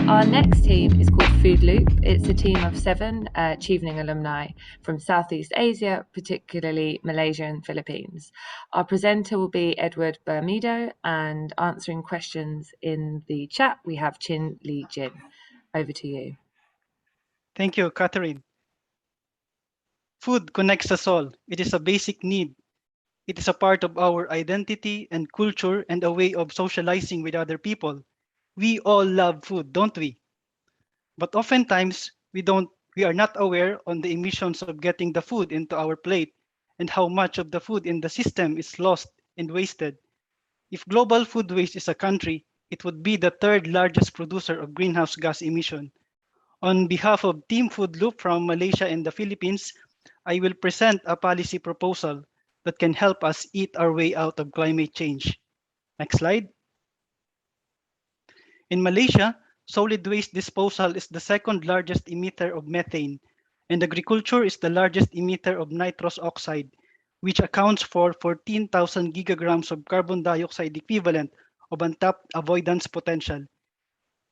Our next team is called Food Loop. It's a team of 7 Chevening alumni from Southeast Asia, particularly Malaysia and Philippines. Our presenter will be Edward Bermido, and answering questions in the chat, we have Chin Lijin. Over to you. Thank you, Catherine. Food connects us all. It is a basic need. It is a part of our identity and culture and a way of socializing with other people. We all love food, don't we? But oftentimes, we are not aware on the emissions of getting the food into our plate and how much of the food in the system is lost and wasted. If global food waste is a country, it would be the third largest producer of greenhouse gas emission. On behalf of Team Food Loop from Malaysia and the Philippines, I will present a policy proposal that can help us eat our way out of climate change. Next slide. In Malaysia, solid waste disposal is the second largest emitter of methane, and agriculture is the largest emitter of nitrous oxide, which accounts for 14,000 gigagrams of carbon dioxide equivalent of untapped avoidance potential.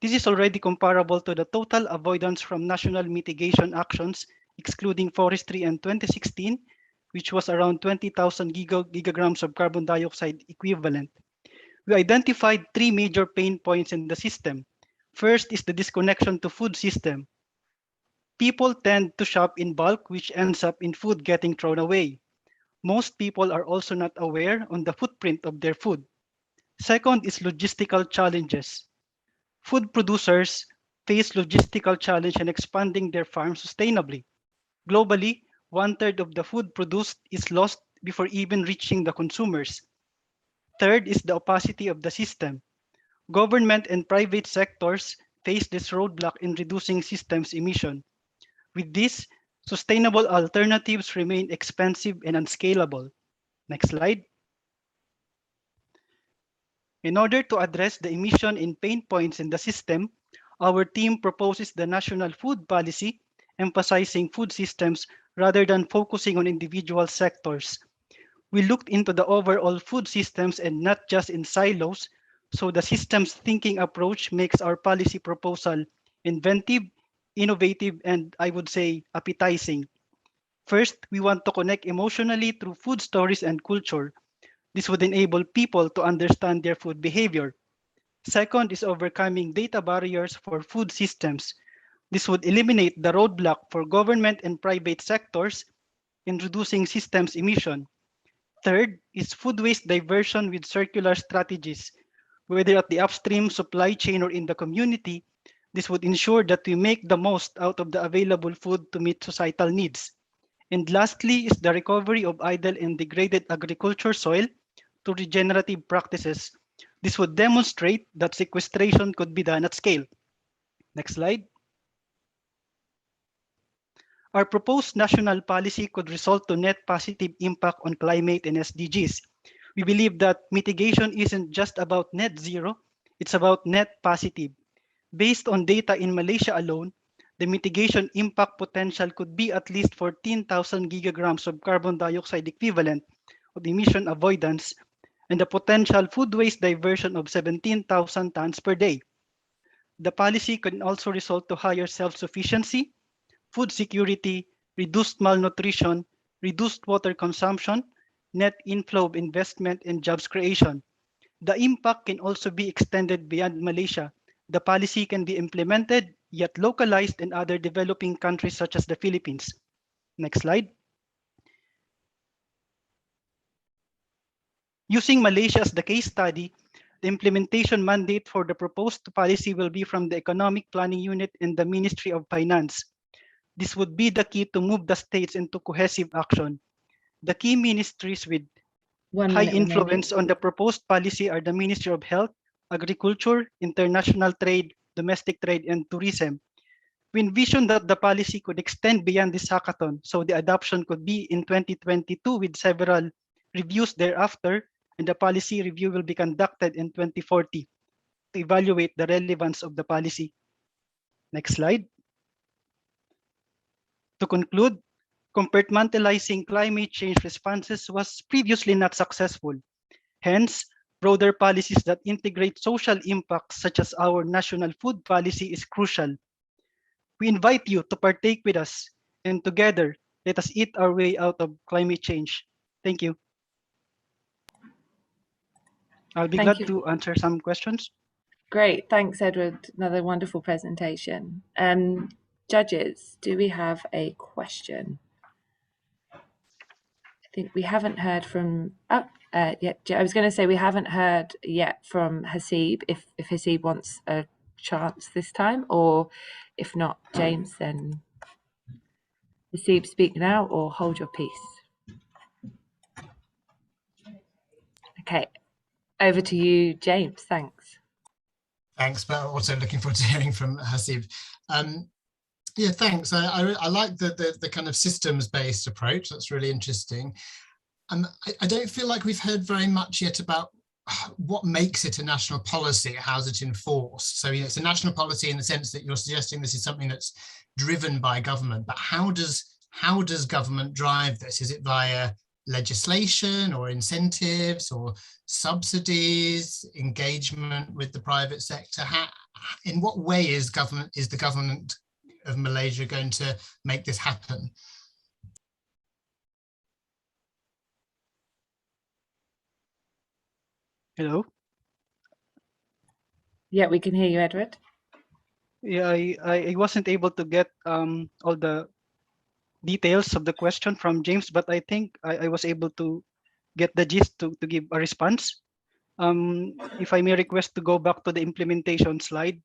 This is already comparable to the total avoidance from national mitigation actions, excluding forestry in 2016, which was around 20,000 gigagrams of carbon dioxide equivalent. We identified 3 major pain points in the system. First is the disconnection to food system. People tend to shop in bulk, which ends up in food getting thrown away. Most people are also not aware on the footprint of their food. Second is logistical challenges. Food producers face logistical challenge in expanding their farms sustainably. Globally, 1/3 of the food produced is lost before even reaching the consumers. Third is the opacity of the system. Government and private sectors face this roadblock in reducing systems emission. With this, sustainable alternatives remain expensive and unscalable. Next slide. In order to address the emission and pain points in the system, our team proposes the National Food Policy, emphasizing food systems rather than focusing on individual sectors. We looked into the overall food systems and not just in silos, so the systems thinking approach makes our policy proposal inventive, innovative, and I would say appetizing. First, we want to connect emotionally through food stories and culture. This would enable people to understand their food behavior. Second is overcoming data barriers for food systems. This would eliminate the roadblock for government and private sectors in reducing systems emission. Third is food waste diversion with circular strategies. Whether at the upstream supply chain or in the community, this would ensure that we make the most out of the available food to meet societal needs. And lastly is the recovery of idle and degraded agriculture soil to regenerative practices. This would demonstrate that sequestration could be done at scale. Next slide. Our proposed national policy could result to net positive impact on climate and SDGs. We believe that mitigation isn't just about net zero, it's about net positive. Based on data in Malaysia alone, the mitigation impact potential could be at least 14,000 gigagrams of carbon dioxide equivalent of emission avoidance and the potential food waste diversion of 17,000 tons per day. The policy can also result to higher self-sufficiency, food security, reduced malnutrition, reduced water consumption, net inflow of investment, and jobs creation. The impact can also be extended beyond Malaysia. The policy can be implemented yet localized in other developing countries such as the Philippines. Next slide. Using Malaysia as the case study, the implementation mandate for the proposed policy will be from the Economic Planning Unit in the Ministry of Finance. This would be the key to move the states into cohesive action. The key ministries with high influence on the proposed policy are the Ministry of Health, Agriculture, International Trade, Domestic Trade, and Tourism. We envision that the policy could extend beyond this hackathon, so the adoption could be in 2022 with several reviews thereafter, and the policy review will be conducted in 2040 to evaluate the relevance of the policy. Next slide. To conclude, compartmentalizing climate change responses was previously not successful. Hence, broader policies that integrate social impacts such as our national food policy is crucial. We invite you to partake with us, and together, let us eat our way out of climate change. Thank you. I'll be Thank glad you. to answer some questions. Great. Thanks, Edward. Another wonderful presentation. Judges, do we have a question? I think we haven't heard from yet. I was going to say we haven't heard yet from Hasib. If Hasib wants a chance this time, or if not, James, then Hasib, speak now or hold your peace. Okay, over to you, James. Thanks. Thanks, but also looking forward to hearing from Hasib. Yeah, thanks. I like the kind of systems-based approach. That's really interesting. I don't feel like we've heard very much yet about what makes it a national policy. How's it enforced? So it's a national policy in the sense that you're suggesting this is something that's driven by government, but how does government drive this? Is it via legislation or incentives or subsidies, engagement with the private sector? In what way is the government of Malaysia going to make this happen? Hello? Yeah, we can hear you, Edward. Yeah, I wasn't able to get all the details of the question from James, but I think I was able to get the gist to give a response. If I may request to go back to the implementation slide.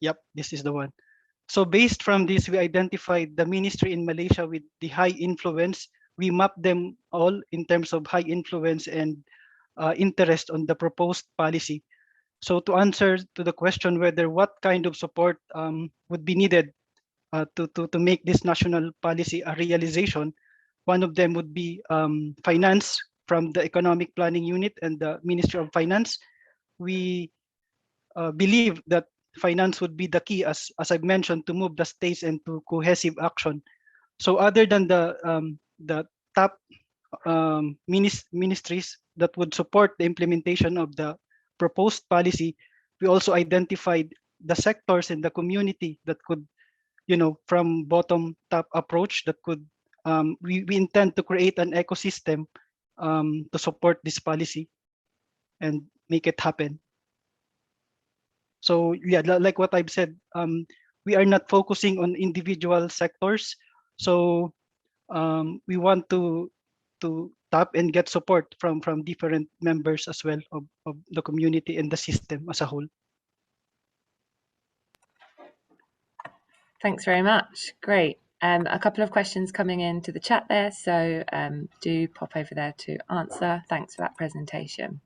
Yep, this is the one. So based from this, we identified the ministry in Malaysia with the high influence. We mapped them all in terms of high influence and interest on the proposed policy. So to answer to the question whether what kind of support would be needed to make this national policy a realization, one of them would be finance from the Economic Planning Unit and the Ministry of Finance. We believe that finance would be the key, as I've mentioned, to move the states into cohesive action. So other than the top ministries that would support the implementation of the proposed policy, we also identified the sectors in the community that could, from bottom-top approach that could, we intend to create an ecosystem to support this policy and make it happen. So yeah, like what I've said, we are not focusing on individual sectors. So we want to tap and get support from different members as well of the community and the system as a whole. Thanks very much. Great. A couple of questions coming into the chat there, so do pop over there to answer. Thanks for that presentation.